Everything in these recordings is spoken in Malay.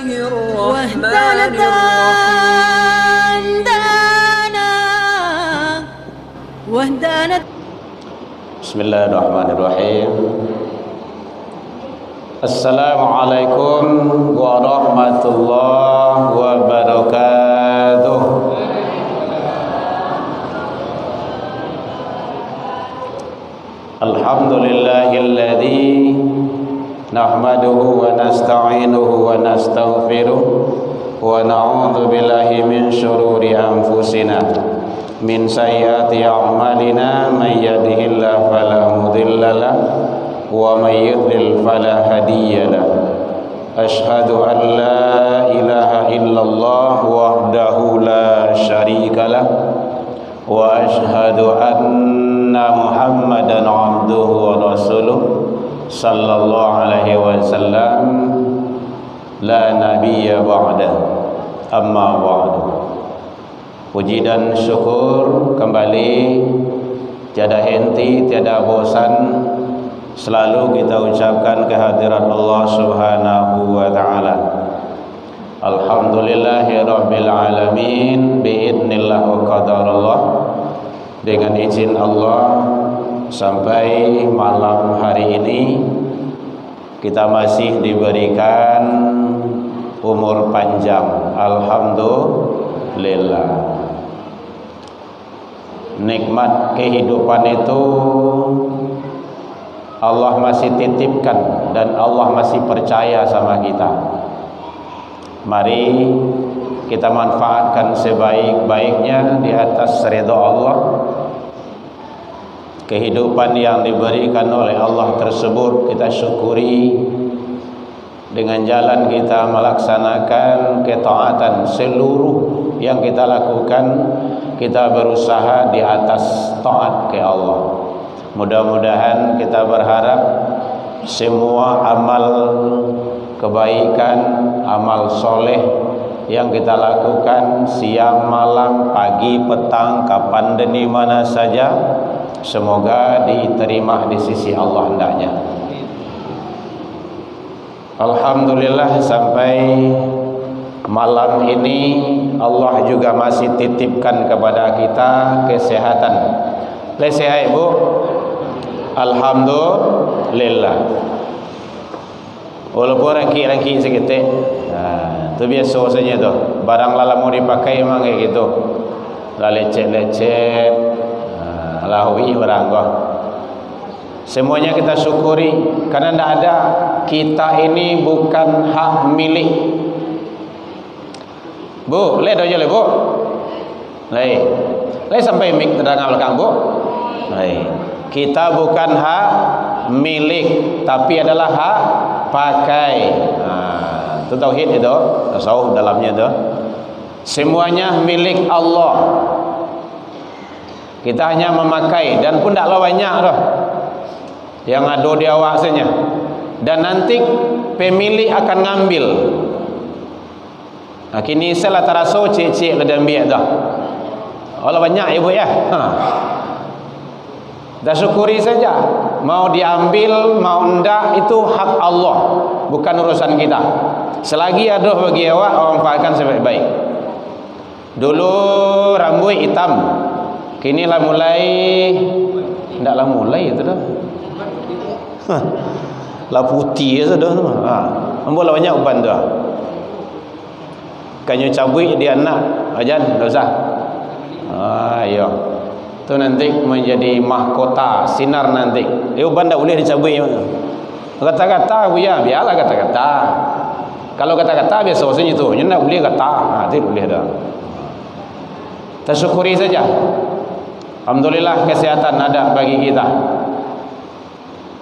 الرحمن الرحيم Bismillahirrahmanirrahim. Assalamualaikum warahmatullahi wabarakatuh. Alhamdulillahilladzi nahmaduhu wa nasta'inuhu wa nastaghfiruh wa na'udzu billahi min syururi anfusina min sayyiati a'malina may yahdihillahu fala mudhillalah wa may yudlil fala hadiyalah. Asyhadu an la ilaha illallah wahdahu la syarikalah wa asyhadu anna Muhammadan 'abduhu wa rasuluh sallallahu alaihi wasallam la nabiyya ba'da. Amma ba'du. Puji dan syukur kembali tiada henti, tiada bosan selalu kita ucapkan kehadirat Allah Subhanahu wa taala. Alhamdulillahirabbil alamin biidznillah wa qadarullah. Dengan izin Allah sampai malam hari ini kita masih diberikan umur panjang. Alhamdulillah. Nikmat kehidupan itu Allah masih titipkan dan Allah masih percaya sama kita. Mari kita manfaatkan sebaik-baiknya di atas ridha Allah. Kehidupan yang diberikan oleh Allah tersebut kita syukuri dengan jalan kita melaksanakan ketaatan seluruh yang kita lakukan. Kita berusaha di atas taat ke Allah. Mudah-mudahan kita berharap semua amal kebaikan, amal soleh yang kita lakukan siang, malam, pagi, petang, kapan dan di mana saja, semoga diterima di sisi Allah hendaknya. Alhamdulillah sampai malam ini Allah juga masih titipkan kepada kita kesehatan. Sehat Ibu? Alhamdulillah. Walaupun rangki-rangki sikit. Itu biasa saja tu. Barang lala mau dipakai memang kayak gitu. Lah lecet-lecet. Lahui barang kau. Semuanya kita syukuri karena tidak ada, kita ini bukan hak milik. Bu, boleh dah je Bu. Lai sampai mik terdengar belakang Bu. Lai. Kita bukan hak milik, tapi adalah hak pakai. Itu tauhid itu, tasawuf dalamnya itu. Semuanya milik Allah. Kita hanya memakai dan pun taklah banyak dah. Yang ada di awak saja. Dan nanti pemilik akan ngambil. Kini saya lah terasa cik-cik le ambil dah. Allah banyak ibu ya. Dah syukuri saja. Mau diambil, mau enggak itu hak Allah, bukan urusan kita. Selagi ada bagi awak, awak manfaatkan sebaik-baik. Dulu rambut hitam. Kini lah mulai ndaklah mulai itu dah. Lah putih saja dah. Ambil banyak uban dah. Kanyu cabui dia nak ajan dosa. Ya. Tu nanti menjadi mahkota sinar nanti. Dia uban dah boleh dicabui. Kata-kata buya, biarlah kata-kata. Kalau kata-kata biasa saja tu. Nya nak boleh kata. Itu boleh dah. Tersyukuri saja. Alhamdulillah kesehatan ada bagi kita.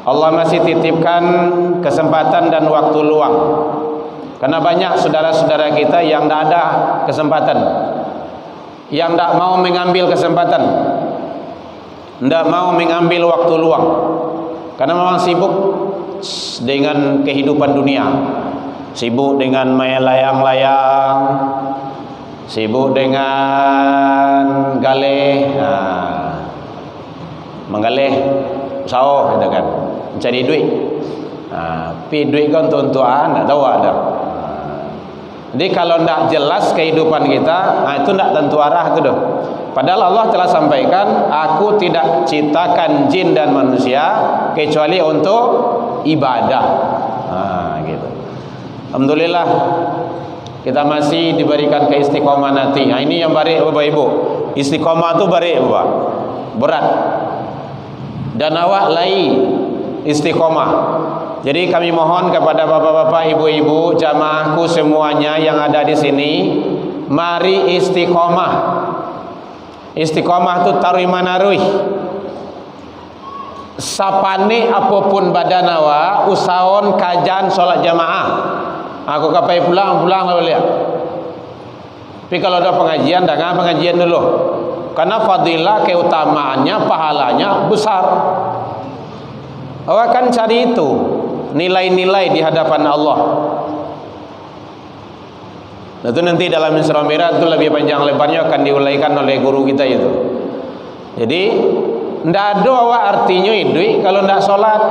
Allah masih titipkan kesempatan dan waktu luang. Karena banyak saudara-saudara kita yang tidak ada kesempatan, yang tidak mau mengambil kesempatan, tidak mau mengambil waktu luang, karena memang sibuk dengan kehidupan dunia, sibuk dengan main layang-layang, sibuk dengan galeh, menggaleh sawah, gitu kan, mencari duit. Tapi duit kan tuan-tuan tak tahu ada. Jadi kalau tidak jelas kehidupan kita, nah itu tidak tentu arah itu doh. Padahal Allah telah sampaikan, aku tidak ciptakan jin dan manusia kecuali untuk ibadah. Nah, gitu. Alhamdulillah kita masih diberikan keistiqomah nanti. Nah, ini yang barik Bapak Ibu. Istiqomah itu barik Bapak. Berat. Dan awak lai istiqomah. Jadi kami mohon kepada bapak-bapak, ibu-ibu, jamaahku semuanya yang ada di sini, mari istiqomah. Istiqomah itu taruh manarui. Sapane apapun badan awak, usahawan kajian solat jamaah. Aku kapai pulang lalu lihat. Tapi kalau ada pengajian, jangan pengajian dulu. Karena fadilah keutamaannya, pahalanya besar. Awak kan cari itu nilai-nilai di hadapan Allah. Itu nanti dalam Isra Mi'raj itu lebih panjang lebarnya akan diuraikan oleh guru kita itu. Jadi ndak ada awak artinya hidup kalau ndak sholat.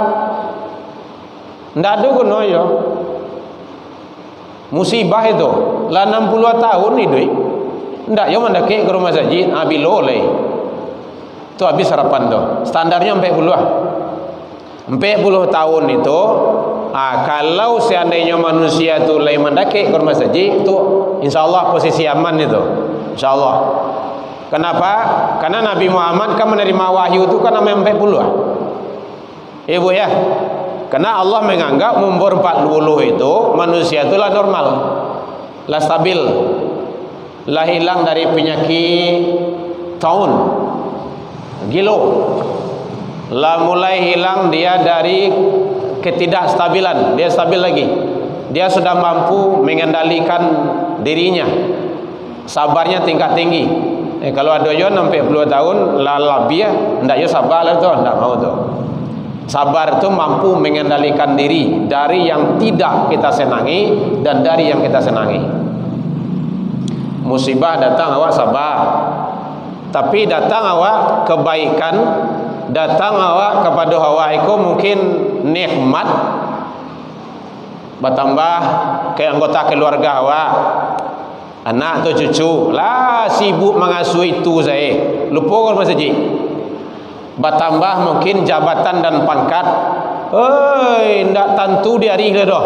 Ndak ada guna yo. Musibah itu lah 60 tahun hidup. Ndak yo mendaki ke rumah masjid abilo oleh. Itu habis harapan tuh. Standarnya 40 tahun itu. Kalau seandainya manusia itu lain mendaki ke rumah masjid itu insyaallah posisi aman itu. Insyaallah. Kenapa? Karena Nabi Muhammad kan menerima wahyu itu kan sampai 40. Ibu ya. Karena Allah menganggap umur 40 itu manusia itulah normal. Lah stabil. Lah hilang dari penyakit tahun. Gilo. Lah mulai hilang dia dari ketidakstabilan, dia stabil lagi. Dia sudah mampu mengendalikan dirinya. Sabarnya tingkat tinggi. Kalau ada yo sampai 40 tahun lalabia, ndak yo sabar lah tu, ndak mau tu. Sabar tu mampu mengendalikan diri dari yang tidak kita senangi dan dari yang kita senangi. Musibah datang awak sabar. Tapi datang awak kebaikan, datang awak kepada awak itu mungkin nikmat bertambah ke anggota keluarga awak, anak atau cucu lah sibuk mengasuh itu saya lupa kalau masjid. Bertambah mungkin jabatan dan pangkat, ndak tentu di hari itu dah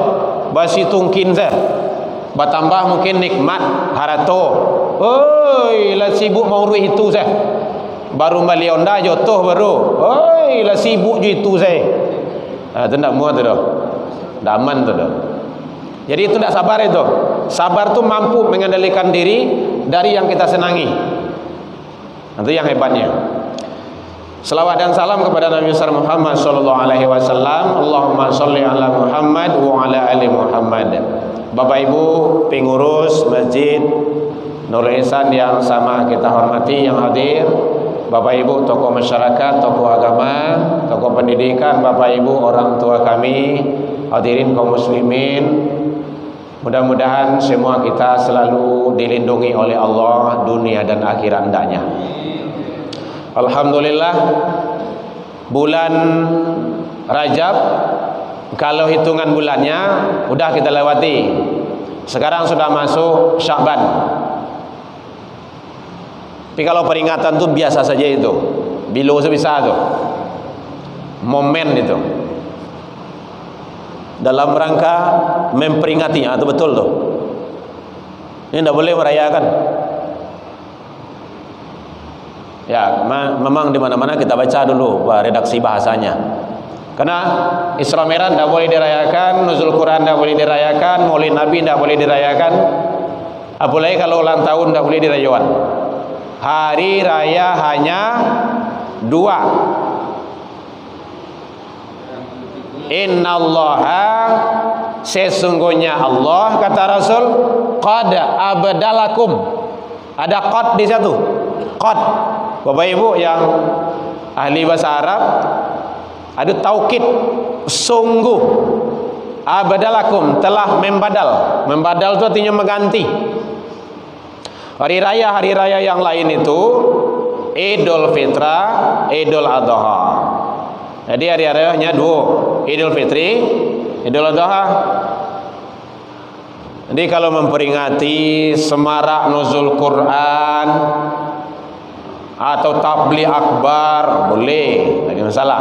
basi tungkin saya. Bertambah mungkin nikmat harato, lah sibuk mau ruih itu saya. Baru malionda jotoh baru, lah sibuk je itu saya. Itu ndak muat tu dah, ndak aman tu dah. Jadi itu ndak sabar itu. Sabar tu mampu mengendalikan diri dari yang kita senangi. Itu yang hebatnya. Selawat dan salam kepada Nabi besar Muhammad sallallahu alaihi wasallam. Allahumma shalli ala Muhammad wa ala ali Muhammad. Bapak Ibu pengurus Masjid Nurul Ihsan yang sama kita hormati yang hadir, Bapak Ibu tokoh masyarakat, tokoh agama, tokoh pendidikan, Bapak Ibu orang tua kami, hadirin kaum muslimin, mudah-mudahan semua kita selalu dilindungi oleh Allah dunia dan akhirat hendaknya. Alhamdulillah bulan Rajab kalau hitungan bulannya udah kita lewati. Sekarang sudah masuk Sya'ban. Tapi kalau peringatan itu biasa saja itu. Bilo sebisa itu. Momen itu. Dalam rangka memperingatinya, itu betul tuh. Ini tidak boleh merayakan. Ya, memang di mana-mana kita baca dulu redaksi bahasanya. Karena Isra Mi'raj tidak boleh dirayakan, Nuzul Quran tidak boleh dirayakan, Maulid Nabi tidak boleh dirayakan. Apalagi kalau ulang tahun tidak boleh dirayakan. Hari raya hanya 2. Innallaha, sesungguhnya Allah, kata Rasul, qad abdalakum. Ada qad di situ. Qad. Bapak Ibu yang ahli bahasa Arab, ada taukid, sungguh. Abdalakum, telah membadal. Membadal itu artinya mengganti. Hari raya yang lain itu Idul Fitrah, Idul Adha. Jadi hari-harinya 2, Idul Fitri, Idul Adha. Jadi kalau memperingati semarak nuzul Quran atau tabligh akbar boleh, tak ada masalah.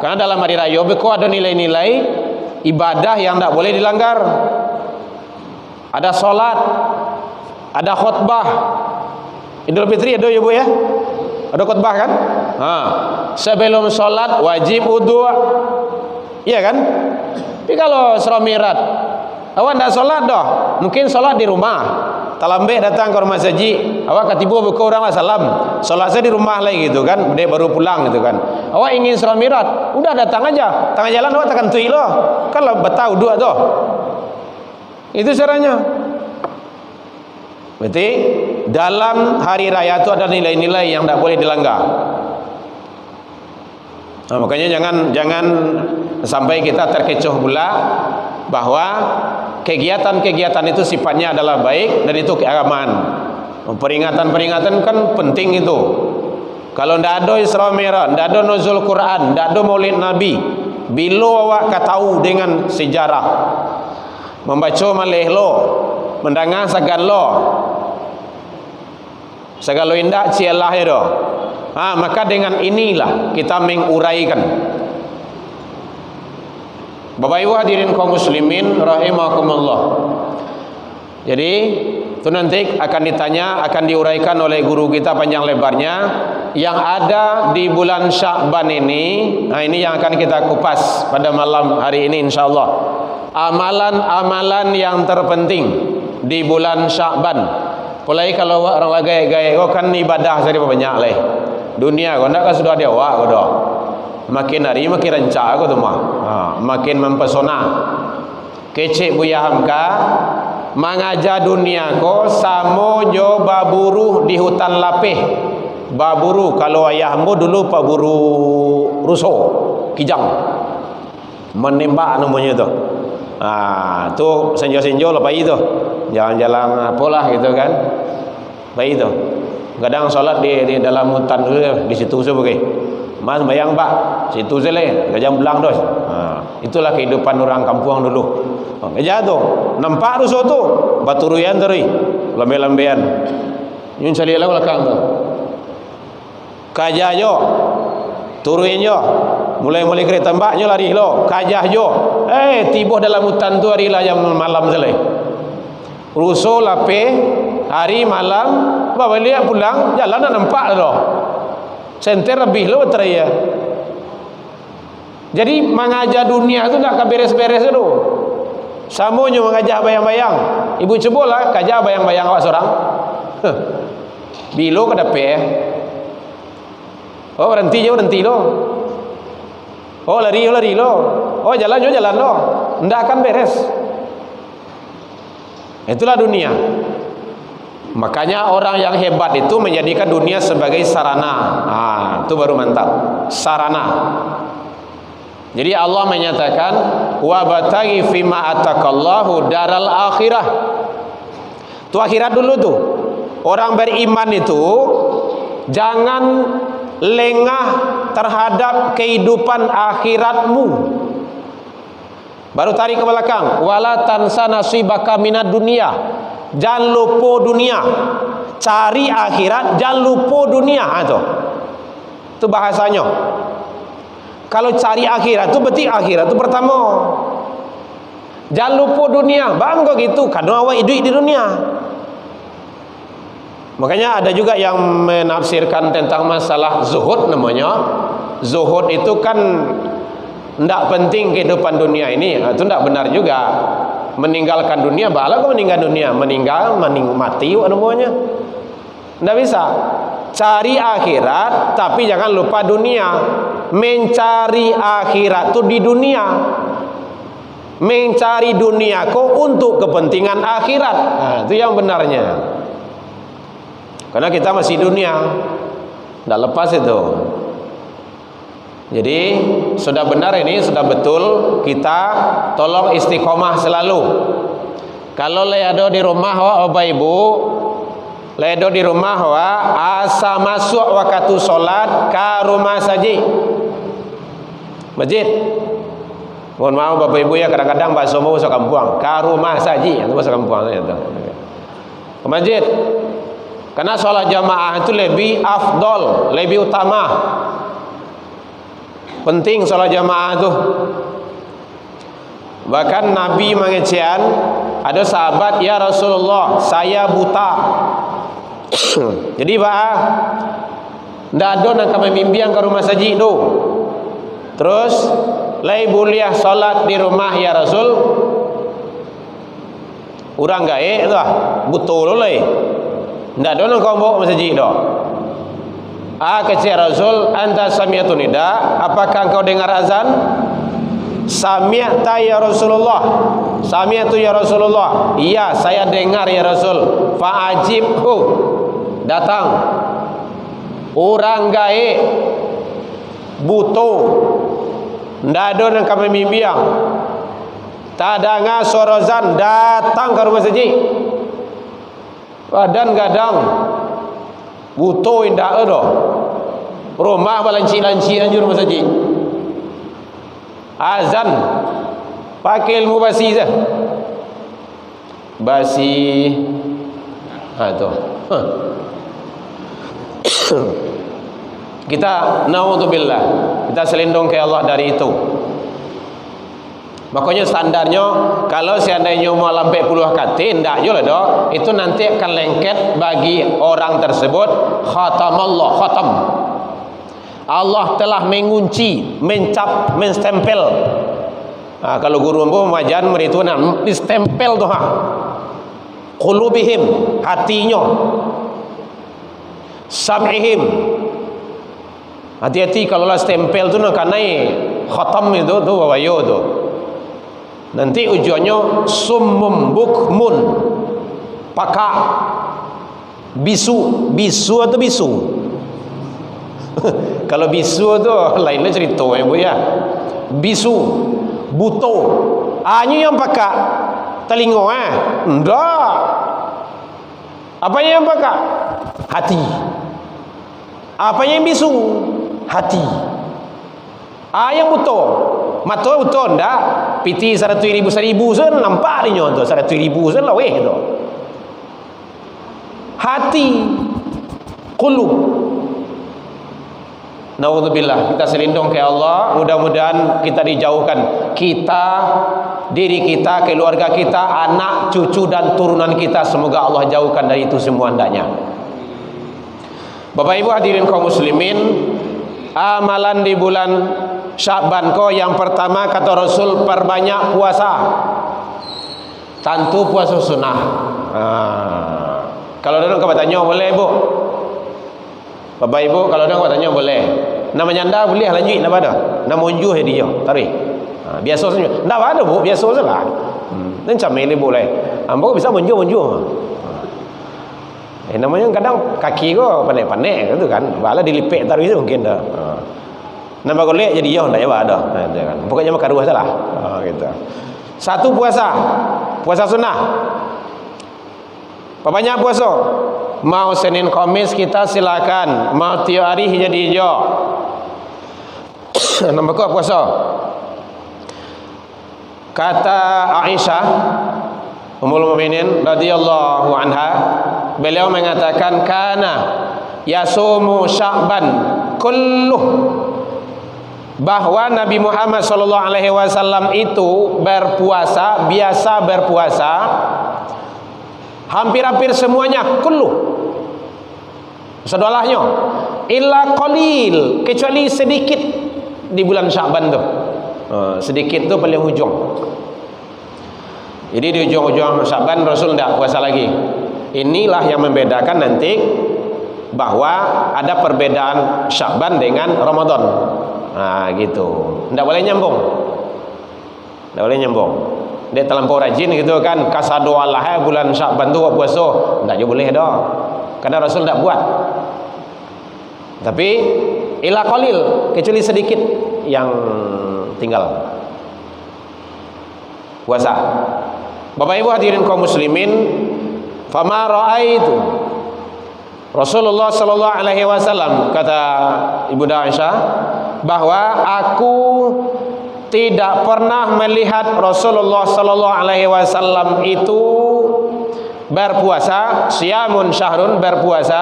Karena dalam hari raya beko ada nilai-nilai ibadah yang tak boleh dilanggar. Ada solat, ada khutbah. Idul Fitri ada ya Bu ya? Ada khutbah kan? Sebelum solat wajib wudu. Iya kan? Tapi kalau Isra Mi'raj awak tak solat dah, mungkin solat di rumah. Talambeh datang ke rumah saji, awak ketibu buka orang lah salam, solat saya di rumah lagi gitu kan, dia baru pulang gitu kan. Awak ingin Isra Mi'raj, udah datang aja, tengah jalan awak takkan tui loh, kan lah betah dua tuh. Itu caranya. Berarti dalam hari raya itu ada nilai-nilai yang tak boleh dilanggar. Nah, makanya jangan sampai kita terkecoh pula bahwa kegiatan-kegiatan itu sifatnya adalah baik dan itu keagamaan. Peringatan-peringatan kan penting itu. Kalau ndak ada Isra Mi'raj, ndak ada nuzul Quran, ndak ada Maulid Nabi, bila awak tahu dengan sejarah, membaca malih lo, mendengar sagan lo, segala indah cialah itu. Maka dengan inilah kita menguraikan. Bapak Ibu hadirin kaum muslimin rahimakumullah. Jadi itu nanti akan ditanya, akan diuraikan oleh guru kita panjang lebarnya yang ada di bulan Sya'ban ini. Nah, ini yang akan kita kupas pada malam hari ini insyaallah. Amalan-amalan yang terpenting di bulan Sya'ban. Mulai kalau orang lagi gaya kan ibadah saya banyak leh. Dunia kau nak kan sudah ada awak kau dah. Makin hari makin rancak aku tu mah. Makin mempesona. Kecik Buya Hamka mengajar dunia ko samo jo baburu di hutan lapih. Baburu kalau ayahmu dulu paburu ruso, kijang. Menembak namanya tu. Tu senjo-senjo lah bayi tu. Jalan-jalan apalah gitu kan. Bayi tu. Kadang solat di dalam hutan dulu di situ sebagai. Mas bayang Pak, situ sele, gajah belang dos. Itulah kehidupan orang kampung dulu. Gajah tu, nampak rusuh tu, batu ruyan teri, lambe-lambean. Yun cari lah belakang tu. Gajah jo, turuin jo, mulai kereta mbaknya lari lo, gajah jo. Tiba dalam hutan tu hari lah jam malam sele. Rusuh lape, hari malam, bawa lihat pulang, jalan dah nampak dah. Senter lebih lo teraya. Jadi mengajar dunia tu nak beres-beres dulu. Samunya mengajar bayang-bayang. Ibu cobalah kajar bayang-bayang awak seorang. Bilo ke dapat. Oh berhenti lo. Oh lari lo. Oh jalan lo. Ndak akan beres. Itulah dunia. Makanya orang yang hebat itu menjadikan dunia sebagai sarana. Itu baru mantap. Sarana. Jadi Allah menyatakan wa bataghi fima atakallahu daral akhirah. Itu akhirat dulu tuh. Orang beriman itu jangan lengah terhadap kehidupan akhiratmu. Baru tarik ke belakang. Wala tansa nasibaka minad dunia. Jangan lupa dunia. Cari akhirat, jangan lupa dunia. Itu bahasanya. Kalau cari akhirat itu berarti akhirat itu pertama. Jangan lupa dunia. Bangga gitu karena awak hidup di dunia. Makanya ada juga yang menafsirkan tentang masalah zuhud namanya. Zuhud itu kan tidak penting kehidupan dunia ini. Itu tidak benar juga. Meninggalkan dunia, bahala kau meninggal dunia, mati namanya. Tidak bisa. Cari akhirat, tapi jangan lupa dunia. Mencari akhirat itu di dunia. Mencari dunia kau untuk kepentingan akhirat. Itu yang benarnya. Karena kita masih dunia, tidak lepas itu. Jadi sudah benar ini, sudah betul. Kita tolong istiqomah selalu. Kalau ada di rumah Bapak Ibu, ada di rumah asa masuk waktu solat ke rumah saji masjid. Mohon maaf Bapak Ibu ya, kadang-kadang bahasa kampung. Ke rumah saji, itu bahasa kampung itu. Ke masjid. Karena sholat jamaah itu lebih afdol, lebih utama. Penting sholat jamaah itu. Bahkan Nabi mengecean, ada sahabat, ya Rasulullah, saya buta. Jadi Pak, ndak ada nak kami mimpiang ke rumah saji tu. Terus, lai boleh sholat di rumah ya Rasul. Orang gae tu, betul lai. Ndak ada nak kau bawa masjid tu. Kata Rasul, anta sami'tu nida, apakah engkau dengar azan? Sami'ta ya Rasulullah. Sami'tu ya Rasulullah. Iya, saya dengar ya Rasul. Fa'ajibhu. Datang. Orang gaib, butuh, ndak ada yang kami mimpiang. Tak dengar suara azan, datang ke rumah masjid. Kadang-kadang butuh indah ada. Rumah balanci-lanci anjur rumah masjid. Azan pakai ilmu basi je. Basi tu. Kita naudzubillah, kita selindung ke Allah dari itu. Makanya standarnya kalau seandainya mau sampai puluh kali ndak je lah dah, itu nanti akan lengket bagi orang tersebut khatamallah, khatam. Allah telah mengunci, mencap, menstempel. Kalau guru ambo majan meritu nak distempel tu qulubihim, hatinya. Sam'ihim, hati-hati kalau lah stempel tu nak kanai khatam itu tu bawayo tu. Nanti ujungnya summum bukmun, pakak, bisu atau bisu. Kalau bisu tu lainnya cerita ya Bu ya. Bisu, buto. Hanya yang pakak telinga enggak. Apa yang pakak? Hati. Apa yang bisu? Hati. Yang buto. Mata buto ndak. Piti 100,000 sen nampak dia tu 100,000 sen lah weh tu. Hati, qulub. Naudzubillah, kita selindung ke Allah. Mudah-mudahan kita dijauhkan, kita, diri kita, keluarga kita, anak, cucu dan turunan kita, semoga Allah jauhkan dari itu semua hendaknya. Bapak Ibu hadirin kaum muslimin, amalan di bulan Sya'ban ko yang pertama kata Rasul, perbanyak puasa. Tentu puasa sunnah. Kalau ada orang tanya boleh Bu? Bapak Ibu kalau ada orang tanya boleh. Namanya anda boleh lanjut nak ada. Nama unjuh dia tarik. Biasa saja. Ndak ada Bu, biasa saja. Dan camai boleh. Ambo bisa munjuh. Namanya kadang kaki ko panek-panek gitu kan. Bala dilipek tarik itu mungkin dah. Nama golek jadi yo ndak ya ada. Kan. Pokoknya mah karuah salah. Gitu. Satu puasa. Puasa sunnah. Perbanyak puasa. Mau Senin Khamis kita silakan, mau tiap hari jadi hijau. Nombor kau puasa. Kata Aisyah Ummul Mukminin radhiyallahu anha, beliau mengatakan kana yasumu Sya'ban kulluh, bahwa Nabi Muhammad sallallahu alaihi wasallam itu berpuasa, biasa berpuasa hampir-hampir semuanya, kulluh, sedolahnya, illa qalil, kecuali sedikit di bulan Sya'ban tu. Sedikit tu paling hujung. Jadi di ujung-ujung Sya'ban Rasul tidak puasa lagi. Inilah yang membedakan nanti bahwa ada perbedaan Sya'ban dengan Ramadan. Gitu. Tidak boleh nyambung. Tidak boleh nyambung. Dia terlampau rajin gitu kan, kasado Allah bulan Sya'ban tu puasa, tak je boleh dah. Karena Rasul tak buat. Tapi ila qalil, kecuali sedikit yang tinggal puasa. Bapak Ibu hadirin kaum muslimin, fama raaitu Rasulullah sallallahu alaihi wasallam, kata Ibunda Aisyah, bahwa aku tidak pernah melihat Rasulullah sallallahu alaihi wasallam itu berpuasa, siyamun syahrun, berpuasa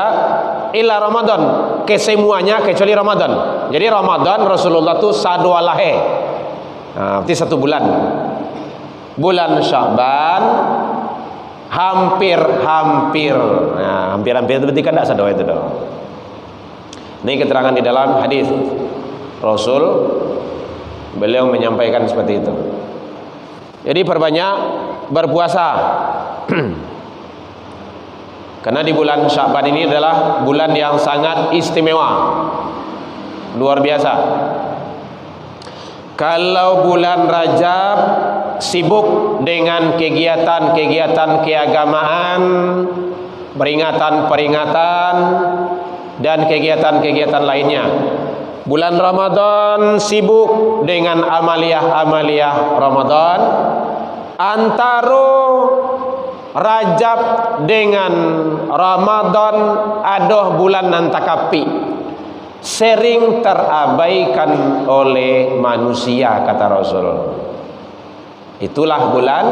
illa Ramadan, kesemuanya kecuali Ramadan. Jadi Ramadan Rasulullah tu sadwalahe. Berarti 1 bulan. Bulan Sya'ban hampir-hampir. Nah, hampir-hampir itu berarti kan tidak sadwa itu dong. Ini keterangan di dalam hadis Rasul, beliau menyampaikan seperti itu. Jadi perbanyak berpuasa. Karena di bulan Sya'ban ini adalah bulan yang sangat istimewa, luar biasa. Kalau bulan Rajab sibuk dengan kegiatan-kegiatan keagamaan, peringatan-peringatan dan kegiatan-kegiatan lainnya. Bulan Ramadan sibuk dengan amaliyah-amaliyah Ramadan. Antara Rajab dengan Ramadan adoh bulan nantakapi, sering terabaikan oleh manusia, kata Rasul. Itulah bulan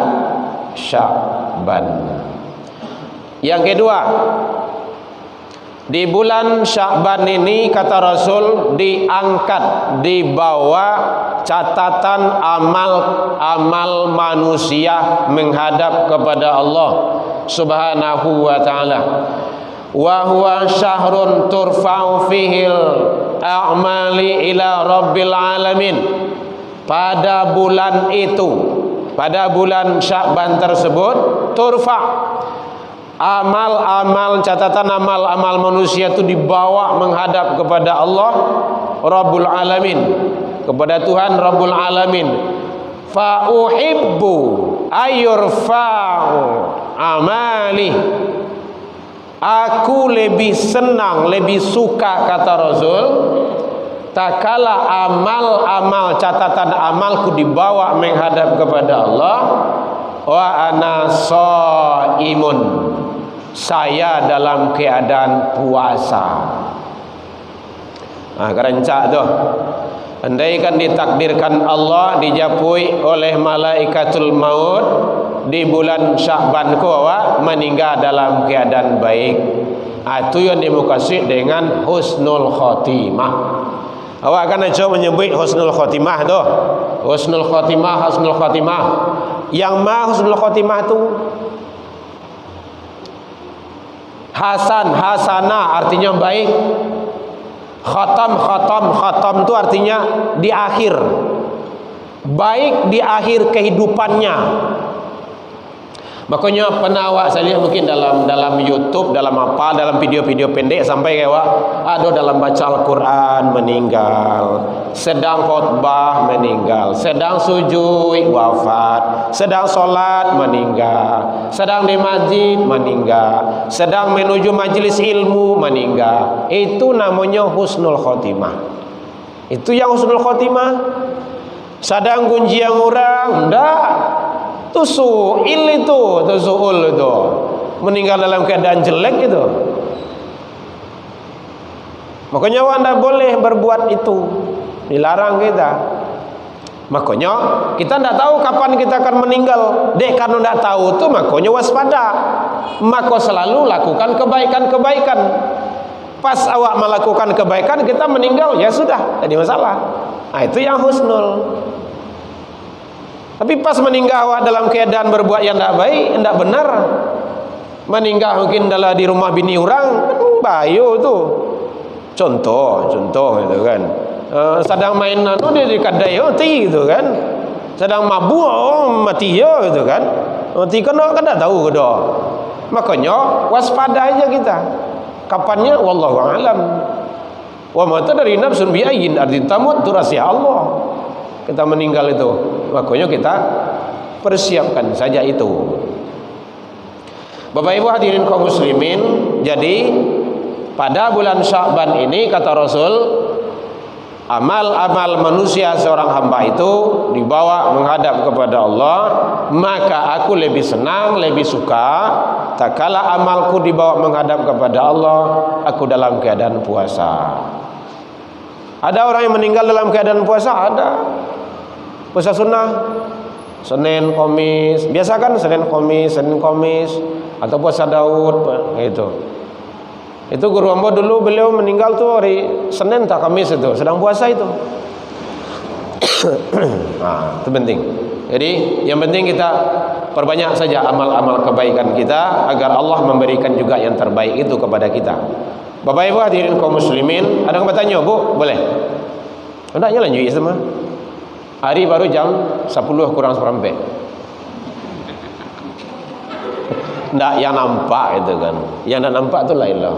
Sya'ban. Yang kedua, di bulan Sya'ban ini kata Rasul diangkat, dibawa catatan amal manusia menghadap kepada Allah Subhanahu wa taala. Wa huwa syahrun turfa'u fihil a'mali ila rabbil alamin. Pada bulan itu, pada bulan Sya'ban tersebut, turfa' amal-amal, catatan amal-amal manusia itu dibawa menghadap kepada Allah Rabbul Alamin, kepada Tuhan Rabbul Alamin. Fa uhibbu ayurfa'u amali. Aku lebih senang, lebih suka, kata Rasul, tak kala amal-amal, catatan amalku dibawa menghadap kepada Allah. Wa ana shaimun, saya dalam keadaan puasa. Kerencak tu. Andaikan ditakdirkan Allah dijapui oleh malaikatul maut di bulan Sya'ban ku awak meninggal dalam keadaan baik. Itu yang dimukasih dengan husnul khotimah. Awak akan coba menyebut husnul khotimah tu. Husnul khotimah, husnul khotimah. Yang ma husnul khotimah tu hasan, hasanah artinya baik. Khatam tu artinya di akhir, baik di akhir kehidupannya. Makanya pernah awak saya lihat mungkin dalam YouTube, dalam video-video pendek sampai kayak ada dalam baca Al-Quran meninggal, sedang khutbah meninggal, sedang sujud wafat, sedang solat meninggal, sedang di masjid meninggal, sedang menuju majelis ilmu meninggal. Itu namanya husnul khotimah. Itu yang husnul khotimah. Sedang gunjiang orang, enggak. Tusuul itu, meninggal dalam keadaan jelek itu. Makanya anda boleh berbuat itu, dilarang kita. Makanya kita tidak tahu kapan kita akan meninggal. Dek karena tidak tahu tu, makanya waspada. Maka selalu lakukan kebaikan-kebaikan. Pas awak melakukan kebaikan kita meninggal, ya sudah, jadi masalah. Itu yang husnul. Tapi pas meninggal awak dalam keadaan berbuat yang tidak baik, tidak benar, meninggal mungkin dalam di rumah bini orang, bayo tu. Contoh itu kan. Sedang main dia di kedai mati gitu kan. Sedang mabuk mati gitu kan. Mati kan tak tahu ke dah. Makanya waspada aja kita. Kapannya wallahu a'lam. Wa ma tadri nafsun bi ayyin ardin tamut, tu rahasia Allah. Kita meninggal itu, makanya kita persiapkan saja itu. Bapak Ibu hadirin kaum muslimin, jadi pada bulan Sya'ban ini kata Rasul, amal-amal manusia seorang hamba itu dibawa menghadap kepada Allah. Maka aku lebih senang, lebih suka tak kala amalku dibawa menghadap kepada Allah, aku dalam keadaan puasa. Ada orang yang meninggal dalam keadaan puasa? Ada. Puasa sunnah Senin, Kamis. Biasa kan Senin, Kamis atau puasa Daud gitu. Itu guru hamba dulu beliau meninggal tuh hari Senin tak Kamis itu, sedang puasa itu. Nah, itu penting. Jadi yang penting kita perbanyak saja amal-amal kebaikan kita agar Allah memberikan juga yang terbaik itu kepada kita. Bapak Ibu hadirin kaum muslimin, ada yang bertanya, Bu? Boleh? Hendaknya lanjut semua. Hari baru jam 10 kurang seperempat. Ndak yang nampak itu kan. Yang tak nampak tu lain lah.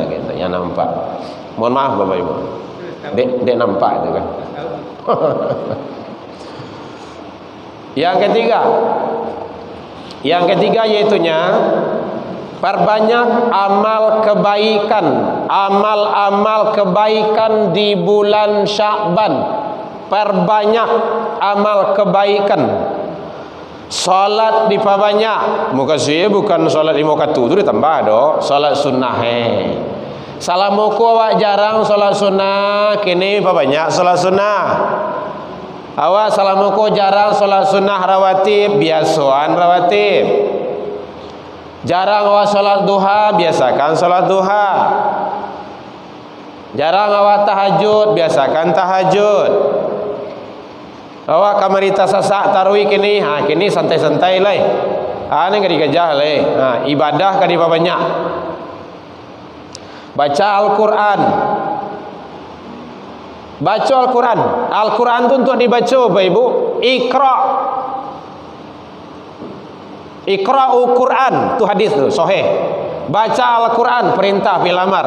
Gitu, yang nampak. Mohon maaf Bapak Ibu. Dek nampak itu kan. Yang ketiga yaitunya perbanyak amal kebaikan, amal-amal kebaikan di bulan Sya'ban. Perbanyak amal kebaikan. Salat diperbanyak. Muka saya bukan salat 5 waktu tu ditambah doh, salat sunnah Salamuku awak jarang salat sunnah, kini perbanyak salat sunnah. Awak salamuku jarang salat sunnah rawatib, biasaan rawatib. Jarang awak salat duha, biasakan salat duha. Jarang awak tahajud, biasakan tahajud. Awak kamarita sasak tarawih kini, kini santai-santai lah. Ini kadi kerja lah. Ibadah kadi banyak. Baca Al-Quran. Baca Al-Quran. Al-Quran itu untuk dibaca, Bapak Ibu. Iqra'u Quran, itu hadis tu, sahih. Baca Al-Quran, perintah bil amar.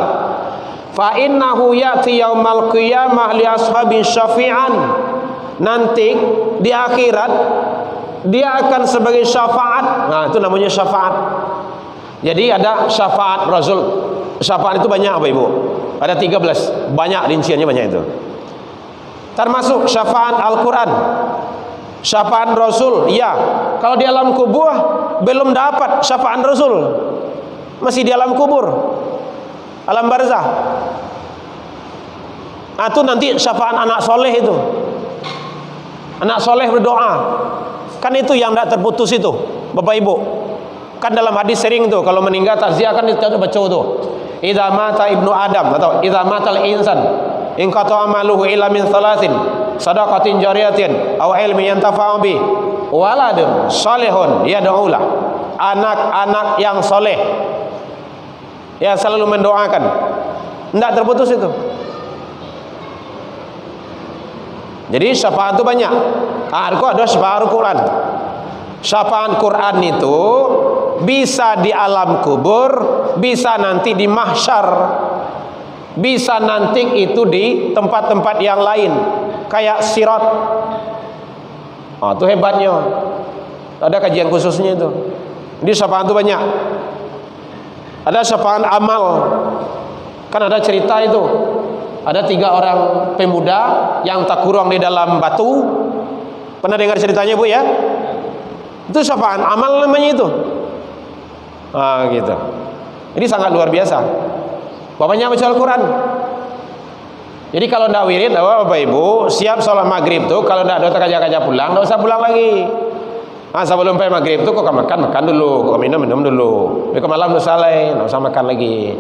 Fa innahu ya'ti yaumal qiyamah li ashabin syafi'an. Nanti di akhirat dia akan sebagai syafaat. Nah, itu namanya syafaat. Jadi ada syafaat Rasul. Syafaat itu banyak Bapak Ibu. Ada 13, banyak rinciannya banyak itu. Termasuk syafaat Al-Quran, syafaat Rasul. Ya, kalau di alam kubur belum dapat syafaat Rasul, masih di alam kubur, alam barzah. Itu nanti syafaat anak soleh itu. Anak soleh berdoa. Kan itu yang tidak terputus itu, Bapak Ibu. Kan dalam hadis sering tuh, kalau meninggal takziah kan kita baca tuh. Idza mata ibnu Adam atau idza matal insan in qata amaluhu illa min thalathin sadaqatin jariyatin aw ilmin yantafa'u bi waladun salihun yad'ulah. Anak-anak yang soleh yang selalu mendoakan, tidak terputus itu. Jadi syafaat itu banyak. Ada syafaat Al-Quran. Syafaat Quran itu bisa di alam kubur, bisa nanti di mahsyar, bisa nanti itu di tempat-tempat yang lain, kayak sirat. Itu hebatnya. Ada kajian khususnya itu. Jadi syafaat itu banyak. Ada syafaat amal. Kan ada cerita itu. Ada 3 orang pemuda yang terkurung di dalam batu. Pernah dengar ceritanya Bu ya? Itu syafaat amal namanya itu. Gitu. Ini sangat luar biasa. Bapaknya baca Al-Quran. Jadi kalau tidak wirid, Bapak Ibu siap sholat maghrib tuh, kalau tidak ada kerja-kerja pulang, tidak usah pulang lagi. Sebelum sampai maghrib tuh kok makan dulu, kok minum dulu. Tapi ke malam tidak usah makan lagi.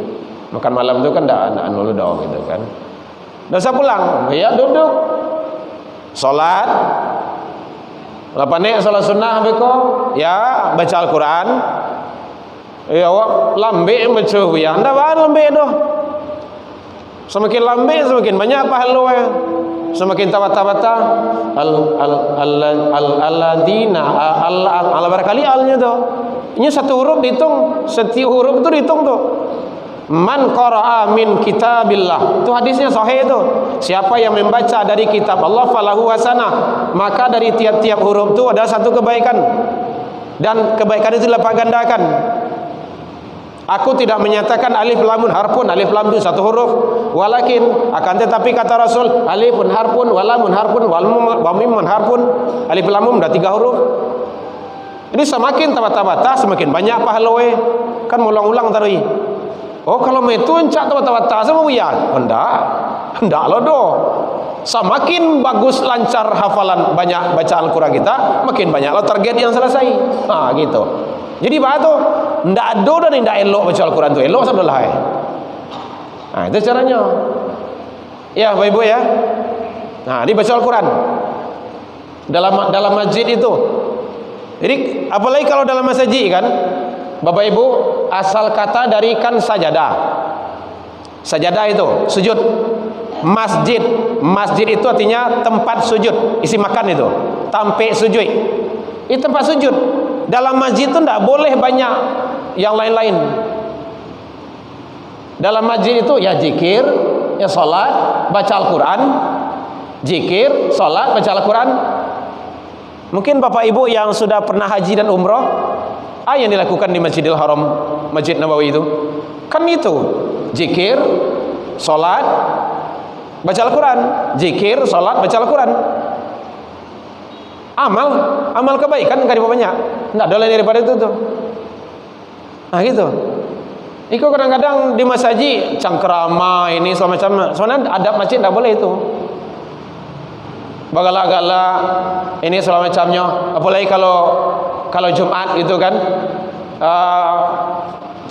Makan malam itu kan tidak dulu dong gitu kan. Tidak usah pulang, ya duduk, sholat. Lepas ni sholat sunnah beko, ya baca Al-Quran. Ya awak lambe baca ya, anda bahan lambe doh. Semakin lambe semakin banyak pahala. Semakin tawata-tawata al-ladina al barangkali alnya tuh. Ini satu huruf dihitung, setiap huruf itu dihitung tuh. Man qara'a min kitabillah. Itu hadisnya sahih itu. Siapa yang membaca dari kitab Allah falahu hasanah, maka dari tiap-tiap huruf itu ada satu kebaikan. Dan kebaikan itu lipat gandakan. Aku tidak menyatakan alif lamun harpun, alif lam itu satu huruf. Walakin akan tetapi kata Rasul, alifun harpun, walamun harpun, wamimun harpun, alif lam sudah 3 huruf. Ini semakin tabata-bata semakin banyak pahala. Kan ulang-ulang tadi. Oh kalau itu encak tawata sama ya? Hendak lo doh. Semakin bagus lancar hafalan, banyak baca Al-Quran kita, makin banyaklah target yang selesai. Gitu. Jadi apa tu? Ndak ada dan ndak elok baca Al-Quran tu. Elok sabdalah. Itu caranya. Ya, Bapak Ibu ya. Dibaca Al-Quran dalam masjid itu. Jadi apalagi kalau dalam masjid kan, Bapak Ibu, asal kata dari kan sajadah. Sajadah itu sujud. Masjid itu artinya tempat sujud, isi makan itu. Tampik sujud. Itu tempat sujud. Dalam masjid itu tidak boleh banyak yang lain-lain. Dalam masjid itu ya zikir, ya salat, baca Al-Quran. Zikir, salat, baca Al-Quran. Mungkin Bapak Ibu yang sudah pernah haji dan umrah, yang dilakukan di Masjidil Haram, Masjid Nabawi itu kan itu zikir, salat, baca Al-Quran. Zikir, salat, baca Al-Quran. Amal kebaikan kan banyak. Tidak ada lain daripada itu tuh. Gitu. Iko kadang-kadang di masjid cangkrama ini semacam. Sebenarnya adab masjid tidak boleh itu. Bagala-gala ini semacamnya. Apalagi kalau Jumat itu kan,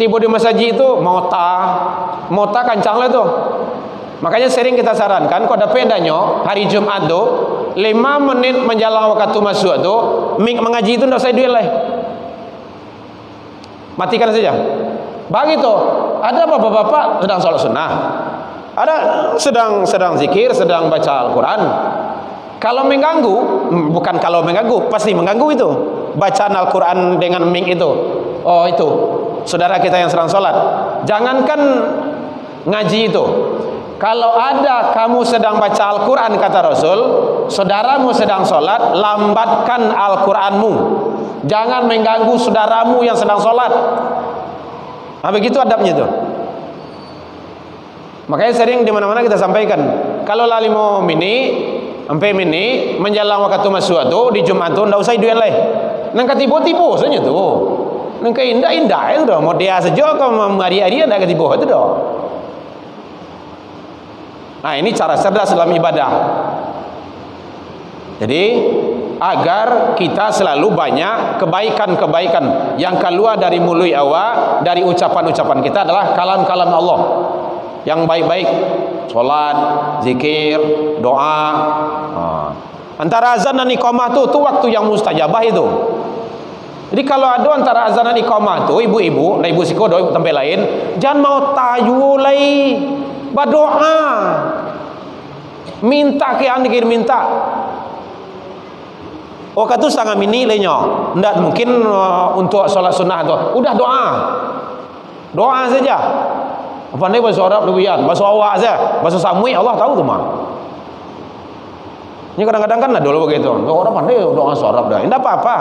tiba di masjid itu mota kancang lah tuh. Makanya sering kita sarankan kalau ada pedanya hari Jumat tu 5 menit menjelang waktu masuk tu mengaji itu tidak usah duit lah. Matikan saja. Begitu. Ada bapak-bapak sedang salat sunnah. Ada sedang zikir, sedang baca Al-Quran. Kalau mengganggu, bukan kalau mengganggu, pasti mengganggu itu. Bacaan Al-Quran dengan ming itu. Itu saudara kita yang sedang salat. Jangankan ngaji itu. Kalau ada kamu sedang baca Al-Quran, kata Rasul, saudaramu sedang sholat, lambatkan Al-Quranmu. Jangan mengganggu saudaramu yang sedang sholat. Begitu adabnya itu. Makanya sering di mana-mana kita sampaikan, kalau lalimo sampai menjelang waktu masuk itu di Jumat itu, tidak usah duit lah. Nang ketipu-tipu saja tu. Nang indah-indah itu dah. Mau dia saja kalau hari-hari tidak ketipu itu dah. Ini cara cerdas dalam ibadah. Jadi agar kita selalu banyak kebaikan-kebaikan yang keluar dari mulut awak, dari ucapan-ucapan kita adalah kalam-kalam Allah yang baik-baik. Salat, zikir, doa. Antara azan dan iqamah tu waktu yang mustajabah itu. Jadi kalau ada antara azan dan iqamah tu, ibu-ibu, ibu sikodo, ibu tempat lain, jangan mau tayu lagi. Berdoa, minta ke yang dikir minta. Kata setengah mini lainnya, tidak mungkin untuk solat sunnah tu. Udah doa saja. Apa ni bahasa Arab lebihan, bahasa awak saja, bahasa Samui Allah tahu tu mah. Ini kadang-kadang kan ada dulu begitu. Orang pandai doa Arab dah, tidak apa-apa.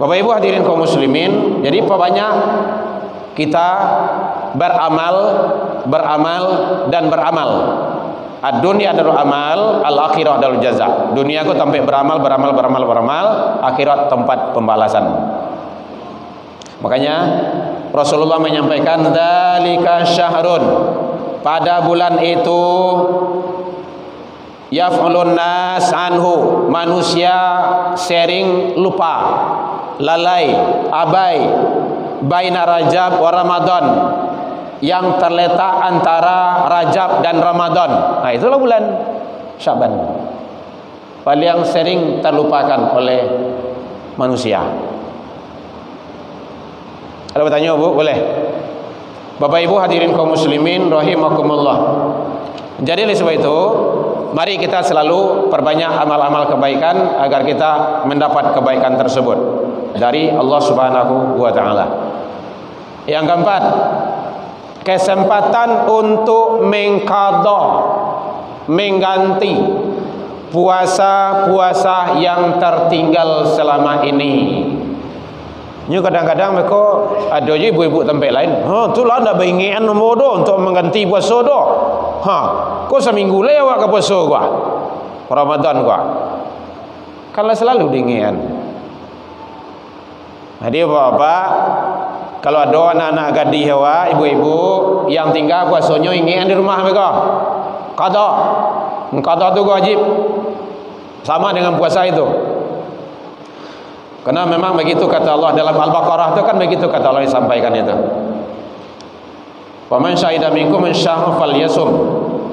Bapak Ibu hadirin kaum muslimin, jadi apa banyak kita beramal dan beramal. Ad-dunya adalah amal, al-akhirah adalah jaza. Dunia aku sampai beramal, akhirat tempat pembalasan. Makanya Rasulullah menyampaikan dzalika syahrun, pada bulan itu yaf'ulun nas anhu, manusia sering lupa, lalai, abai baina Rajab wa Ramadan, yang terletak antara Rajab dan Ramadan. Itulah bulan Syaban paling sering terlupakan oleh manusia. Ada bertanya Bu? Boleh. Bapak Ibu hadirin kaum muslimin rahimakumullah. Jadi oleh sebab itu, mari kita selalu perbanyak amal-amal kebaikan agar kita mendapat kebaikan tersebut dari Allah Subhanahu wa taala. Yang keempat, kesempatan untuk mengganti puasa-puasa yang tertinggal selama ini. Ini kadang-kadang mereka ada je ibu-ibu tempat lain. Itulah nak beringian nombor dah untuk mengganti puasa dah. Kau seminggu le awak ke puasa gua. Ramadan gua. Kalau selalu dingin. Jadi bapak, Kalau ada anak-anak gadis awak, ibu-ibu yang tinggal puasanya ingin di rumah mereka, qada. Qada tu wajib. Sama dengan puasa itu. Karena memang begitu kata Allah dalam Al-Baqarah itu kan begitu kata Allah disampaikan itu. Wa man syahida minkum syahra falyasum.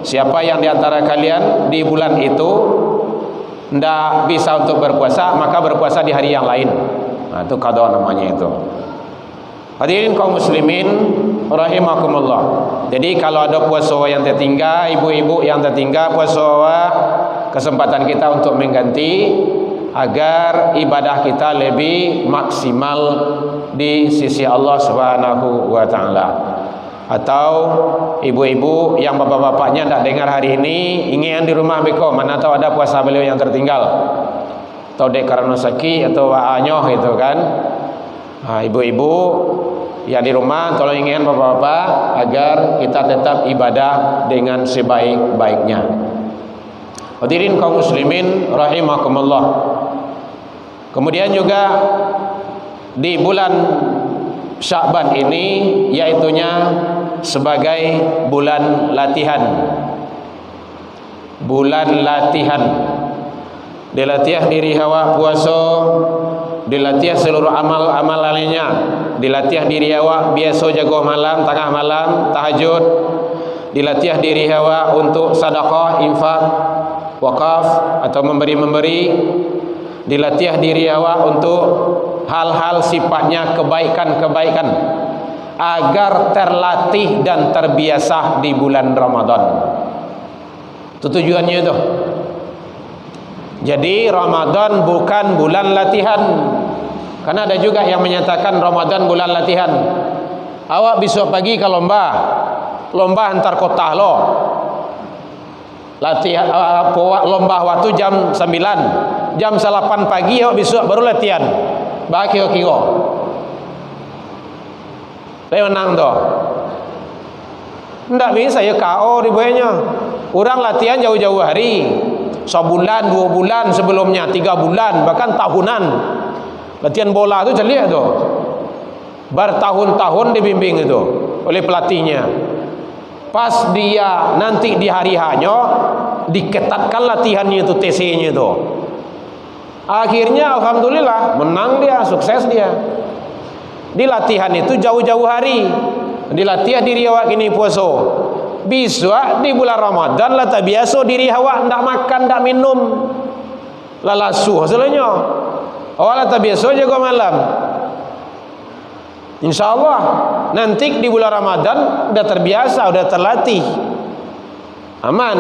Siapa yang di antara kalian di bulan itu tidak bisa untuk berpuasa, maka berpuasa di hari yang lain. Nah, itu qada namanya itu. Hadirin kaum muslimin rahimakumullah. Jadi kalau ada puasa yang tertinggal, ibu-ibu yang tertinggal puasa, kesempatan kita untuk mengganti agar ibadah kita lebih maksimal di sisi Allah Subhanahu wa taala. Atau ibu-ibu yang bapak-bapaknya tak dengar hari ini ingin di rumah beko, mana tahu ada puasa beliau yang tertinggal. Atau dek karena sakit atau anyoh gitu kan. Ibu-ibu yang di rumah tolong ingin bapak-bapak agar kita tetap ibadah dengan sebaik-baiknya. Hadirin kaum muslimin rahimakumullah. Kemudian juga di bulan Sya'ban ini yaitunya sebagai bulan latihan. Bulan latihan. Dilatih diri awak puasa, dilatih seluruh amal-amal lainnya, dilatih diri awak biasa jaga malam, tengah malam, tahajud, dilatih diri awak untuk sedekah, infak, wakaf atau memberi-memberi, dilatih diri awak untuk hal-hal sifatnya kebaikan-kebaikan agar terlatih dan terbiasa di bulan Ramadan. Itu tujuannya itu. Jadi Ramadan bukan bulan latihan. Karena ada juga yang menyatakan Ramadan bulan latihan. Awak besok pagi ke lomba antar kota lo. Latihan lomba waktu jam 9. Jam 8 pagi awak besok baru latihan. Bagi kira. Saya menang tu. Tidak bisa ya KO dibuatnya. Orang latihan jauh-jauh hari. Sebulan, 2 bulan sebelumnya, 3 bulan, bahkan tahunan. Latihan bola itu celik tu. Bertahun-tahun dibimbing itu oleh pelatihnya. Pas dia nanti di hari hanya diketatkan latihannya itu, TC-nya itu. Akhirnya alhamdulillah menang dia, sukses dia. Di latihan itu jauh-jauh hari. Dilatih diri awak ini puasa. Bisa di bulan Ramadan lah tak biasa diri awak ndak makan, ndak minum. Lah lasuh hasilnya. Awak lah tak biasa jaga malam. InsyaAllah nanti di bulan Ramadan udah terbiasa, udah terlatih. Aman.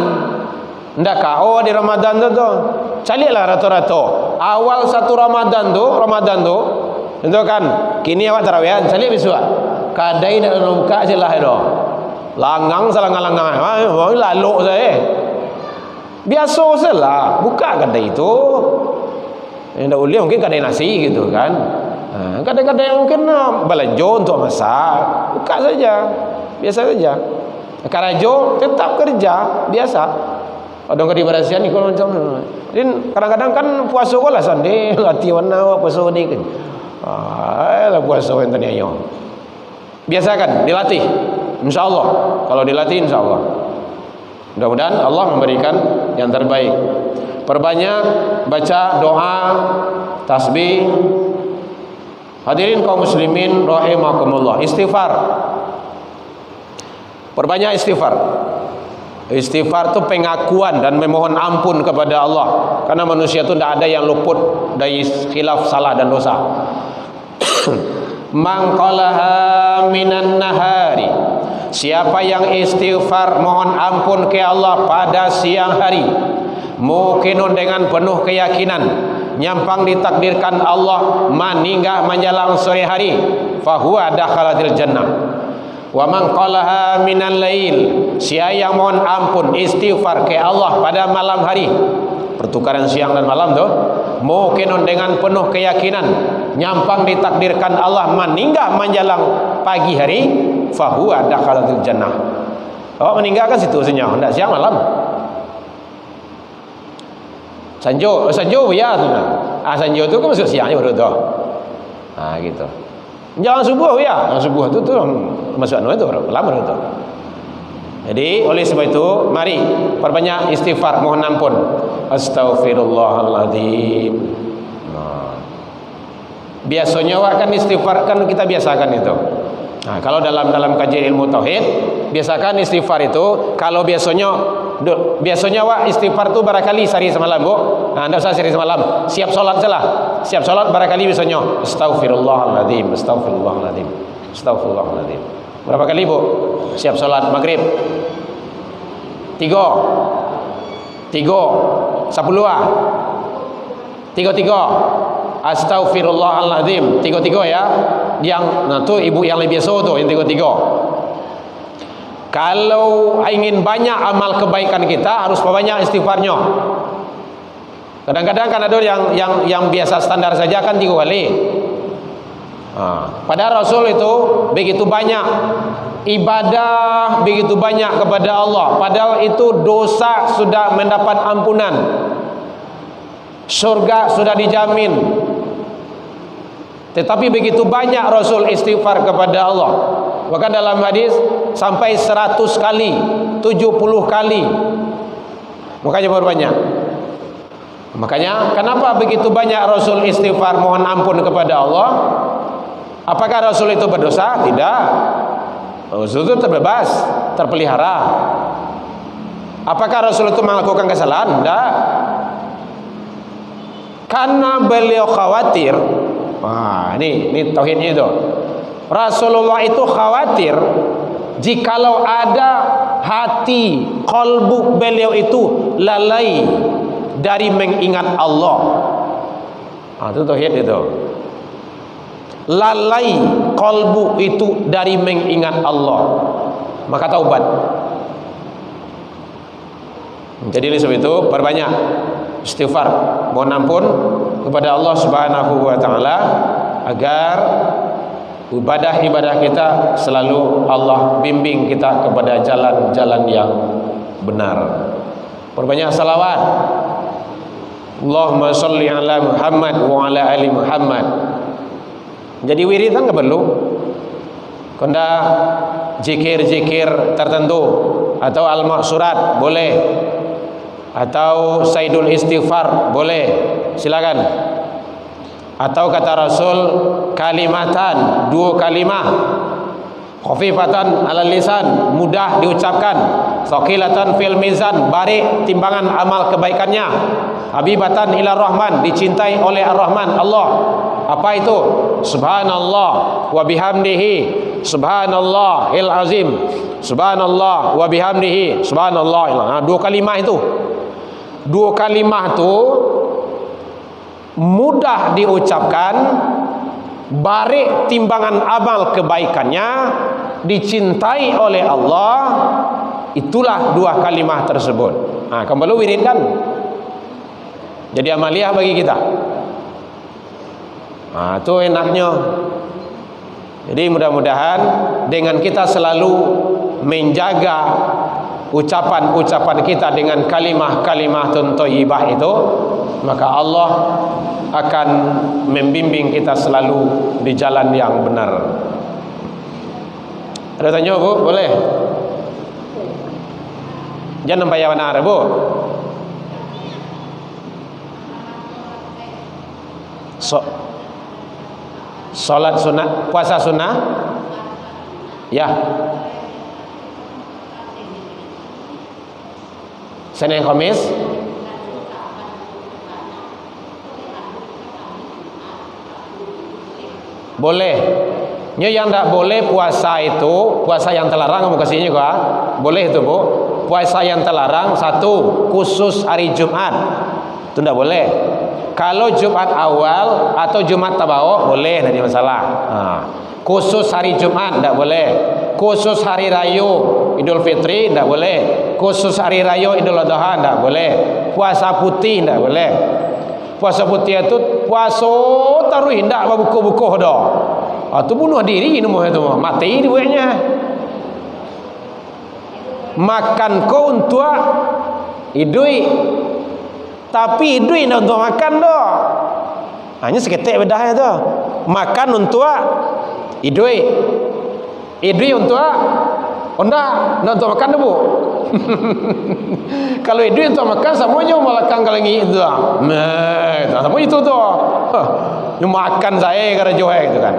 Ndak KO di Ramadan tu. Carilah rata-rata. Awal satu Ramadan tu itu kan kini awak tarawehan, cari besok. Kadai nak nongkak jelah itu. Langang salangang-langang, lalu saya. Biasa salah, buka kadai itu. Yang dah uliah mungkin kadai nasi gitu kan. Kadang-kadang yang mungkin belanja untuk masak, buka saja, biasa saja. Karajo tetap kerja biasa. Ada di berasian ni kalau macam ni. Kadang-kadang kan puasa kau lah sandi, latihan awak puasa ni kan. Lah puasa yang tadi ayo. Biasa kan dilatih. InsyaAllah. Kalau dilatih insyaAllah. Mudah-mudahan Allah memberikan yang terbaik. Perbanyak baca doa, tasbih. Hadirin kaum muslimin rahimakumullah. Istighfar. Perbanyak istighfar. Istighfar itu pengakuan dan memohon ampun kepada Allah. Karena manusia itu tidak ada yang luput dari khilaf, salah dan dosa. Man qalaha minan nahari. Siapa yang istighfar mohon ampun ke Allah pada siang hari, mungkinun dengan penuh keyakinan nyampang ditakdirkan Allah meninggal menjelang sore hari, fahuwa dakhalatil jannah. Wa man qalaha minal lail. Siapa yang mohon ampun istighfar ke Allah pada malam hari, pertukaran siang dan malam tu, mungkinun dengan penuh keyakinan nyampang ditakdirkan Allah meninggal menjelang pagi hari, fahuwa dakhalatil jannah. Awak meninggalkan situ senyap, hendak siang malam. Sanjo ya tu. Sanjo tu kan masuk siangnya baru tu. Gitu. Jangan subuh ya. Jangan subuh tu masuk anu itu lama itu. Jadi oleh sebab itu mari perbanyak istighfar, mohon ampun. Astaghfirullahaladzim. Nah. Biasanya kan istighfar kan kita biasakan itu. Nah, kalau dalam kajian ilmu tauhid biasakan istighfar itu kalau biasanya istighfar itu barangkali sehari semalam, Bu. Nah, enggak usah sehari semalam. Siap salat salah. Siap salat barangkali biasanya astaghfirullahaladzim, astaghfirullahaladzim, astaghfirullahaladzim. Berapa kali, Bu? Siap salat maghrib. 3 10 3 astaghfirullahaladzim 3 ya. Yang tu ibu yang lebih biasa tu yang 3. Kalau ingin banyak amal kebaikan kita harus banyak istighfarnya. Kadang-kadang kan ada yang biasa standar saja kan 3 kali. Padahal Rasul itu begitu banyak ibadah, begitu banyak kepada Allah. Padahal itu dosa sudah mendapat ampunan, surga sudah dijamin. Tetapi begitu banyak Rasul istighfar kepada Allah. Bahkan dalam hadis sampai 100 kali, 70 kali. Makanya berbanyak. Makanya kenapa begitu banyak Rasul istighfar mohon ampun kepada Allah? Apakah Rasul itu berdosa? Tidak. Rasul itu terbebas, terpelihara. Apakah Rasul itu melakukan kesalahan? Tidak. Karena beliau khawatir. Wah, ini tauhidnya itu. Rasulullah itu khawatir jikalau ada hati qalbu beliau itu lalai dari mengingat Allah. Itu tauhid itu. Lalai qalbu itu dari mengingat Allah, maka taubat. Jadi oleh sebab itu perbanyak istighfar, mohon ampun kepada Allah Subhanahu wa taala agar ibadah-ibadah kita selalu Allah bimbing kita kepada jalan-jalan yang benar. Perbanyak salawat. Allahumma sholli ala Muhammad wa ala ali Muhammad. Jadi wirid kan enggak perlu. Konda zikir-zikir tertentu atau al-maqsurat boleh. Atau saidul istighfar boleh. Silakan. Atau kata Rasul kalimatan, 2 kalimah khafifatan alal lisan, mudah diucapkan, thaqilatan fil mizan, barik timbangan amal kebaikannya, habibatan ila rahman, dicintai oleh ar-rahman Allah. Apa itu? Subhanallah wa bihamdihi subhanallahil azim, subhanallah wa bihamdihi subhanallah. 2 kalimah itu, 2 kalimah itu mudah diucapkan, barik timbangan amal kebaikannya, dicintai oleh Allah. Itulah 2 kalimah tersebut. Kembali wirid kan jadi amaliah bagi kita. Itu enaknya. Jadi mudah-mudahan dengan kita selalu menjaga ucapan-ucapan kita dengan kalimah-kalimah thayyibah itu, maka Allah akan membimbing kita selalu di jalan yang benar. Ada tanya, Bu? Boleh? Jangan payah benar, Bu. Salat sunat, puasa sunnah. Ya. Senin Khamis. Boleh. Yang tak boleh puasa itu, puasa yang terlarang kamu kasihnya juga. Boleh itu, Bu. Puasa yang terlarang 1 khusus hari Jumat. Itu tidak boleh. Kalau Jumat awal atau Jumat tabawu boleh, tidak ada masalah. Khusus hari Jumat tidak boleh. Khusus hari raya Idul Fitri tidak boleh. Khusus hari raya Idul Adha tidak boleh. Puasa putih tidak boleh. Puasa putih itu puasa taruh tidak buku-buku dah. Itu bunuh diri nama itu, mati duitnya. Makan kau untuk idui, tapi idui tidak untuk makan dah. Hanya seketik bedahnya tu. Makan untuk idui untuk untuk makan tu bu. Kalau idui untuk makan semuanya malakang kalangi itu semuanya itu tu makan saya kerja gitu kan.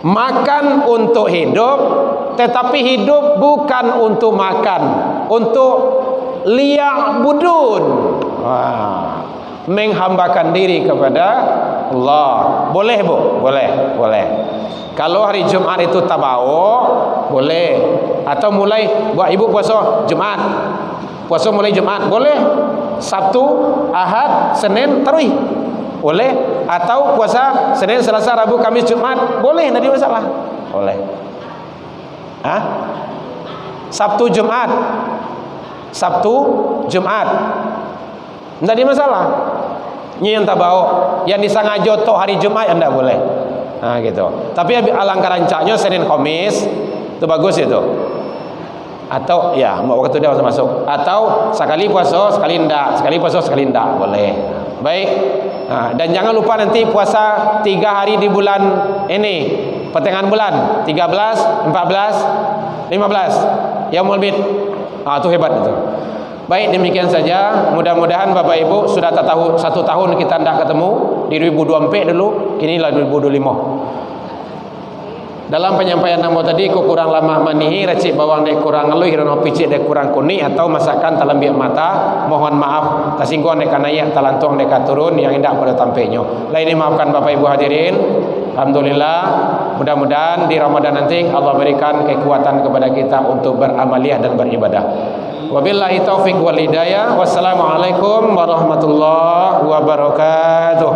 Makan untuk hidup, tetapi hidup bukan untuk makan, untuk liya'budun, menghambakan diri kepada Allah. Boleh bu? Boleh. Kalau hari Jumat itu tabawu, boleh. Atau mulai buat ibu puasa Jumat, puasa mulai Jumat, boleh. Sabtu, Ahad, Senin, Tarawih, boleh. Atau puasa Senin, Selasa, Rabu, Kamis, Jumat, boleh, tidak ada masalah. Boleh. Sabtu, Jumat, tidak ada masalah. Ini yang tabawu. Yang disengaja tok hari Jumat anda boleh. Gitu. Tapi alangkah rancaknya Senin, Kamis, itu bagus itu. Atau ya waktu dia masuk. Atau sekali puasa sekali ndak, sekali puasa sekali ndak, boleh. Baik. Dan jangan lupa nanti puasa 3 hari di bulan ini, pertengahan bulan 13, 14, 15 Yaumul Bid. Itu hebat itu. Baik, demikian saja. Mudah-mudahan Bapak Ibu sudah tahu 1 tahun kita tidak ketemu di 2024 dulu, inilah 2025. Dalam penyampaian nama tadi kurang lama manihi racik bawang dek kurang ngeluh hirana picik dek kurang kuning atau masakan talam biak mata, mohon maaf tasingguan dek kanaya talantuang dek turun yang indah pada tampainya. Lain maafkan Bapak Ibu hadirin. Alhamdulillah, mudah-mudahan di Ramadan nanti Allah berikan kekuatan kepada kita untuk beramaliyah dan beribadah. Wabillahi taufiq wal hidayah. Wassalamualaikum warahmatullahi wabarakatuh.